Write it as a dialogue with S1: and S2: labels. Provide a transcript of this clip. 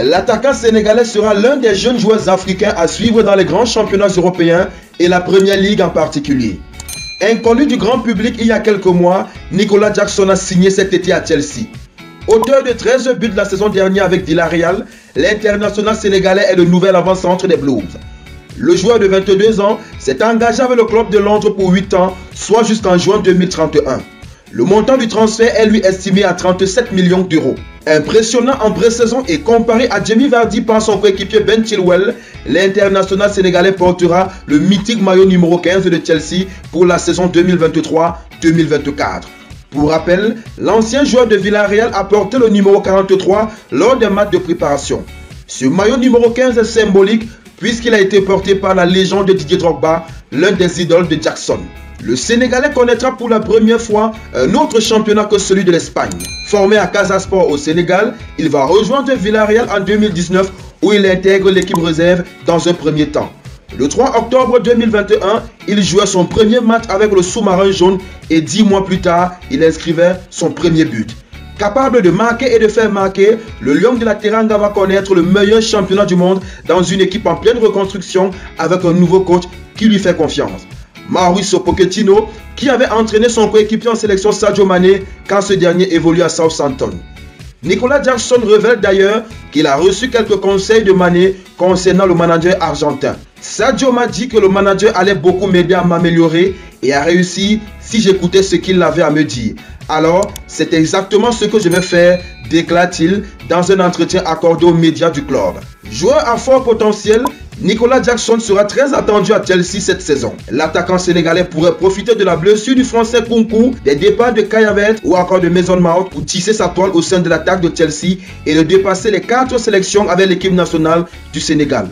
S1: L'attaquant sénégalais sera l'un des jeunes joueurs africains à suivre dans les grands championnats européens et la Première Ligue en particulier. Inconnu du grand public il y a quelques mois, Nicolas Jackson a signé cet été à Chelsea. Auteur de 13 buts la saison dernière avec Villarreal, l'international sénégalais est le nouvel avant-centre des Blues. Le joueur de 22 ans s'est engagé avec le club de Londres pour 8 ans, soit jusqu'en juin 2031. Le montant du transfert est lui estimé à 37 millions d'euros. Impressionnant en pré-saison et comparé à Jamie Vardy par son coéquipier Ben Chilwell, l'international sénégalais portera le mythique maillot numéro 15 de Chelsea pour la saison 2023-2024. Pour rappel, l'ancien joueur de Villarreal a porté le numéro 43 lors des matchs de préparation. Ce maillot numéro 15 est symbolique puisqu'il a été porté par la légende de Didier Drogba, l'un des idoles de Jackson. Le Sénégalais connaîtra pour la première fois un autre championnat que celui de l'Espagne. Formé à Casa Sport au Sénégal, il va rejoindre Villarreal en 2019 où il intègre l'équipe réserve dans un premier temps. Le 3 octobre 2021, il jouait son premier match avec le sous-marin jaune et 10 mois plus tard, il inscrivait son premier but. Capable de marquer et de faire marquer, le Lion de la Teranga va connaître le meilleur championnat du monde dans une équipe en pleine reconstruction avec un nouveau coach qui lui fait confiance. Mauricio Pochettino, qui avait entraîné son coéquipier en sélection Sadio Mané quand ce dernier évolue à Southampton. Nicolas Jackson révèle d'ailleurs qu'il a reçu quelques conseils de Mané concernant le manager argentin. Sadio m'a dit que le manager allait beaucoup m'aider à m'améliorer et à réussir si j'écoutais ce qu'il avait à me dire. Alors, c'est exactement ce que je vais faire, déclare-t-il dans un entretien accordé aux médias du club. Joueur à fort potentiel, Nicolas Jackson sera très attendu à Chelsea cette saison. L'attaquant sénégalais pourrait profiter de la blessure du français Kounkou, des départs de Kai Havertz ou encore de Mason Mount pour tisser sa toile au sein de l'attaque de Chelsea et de dépasser les 4 sélections avec l'équipe nationale du Sénégal.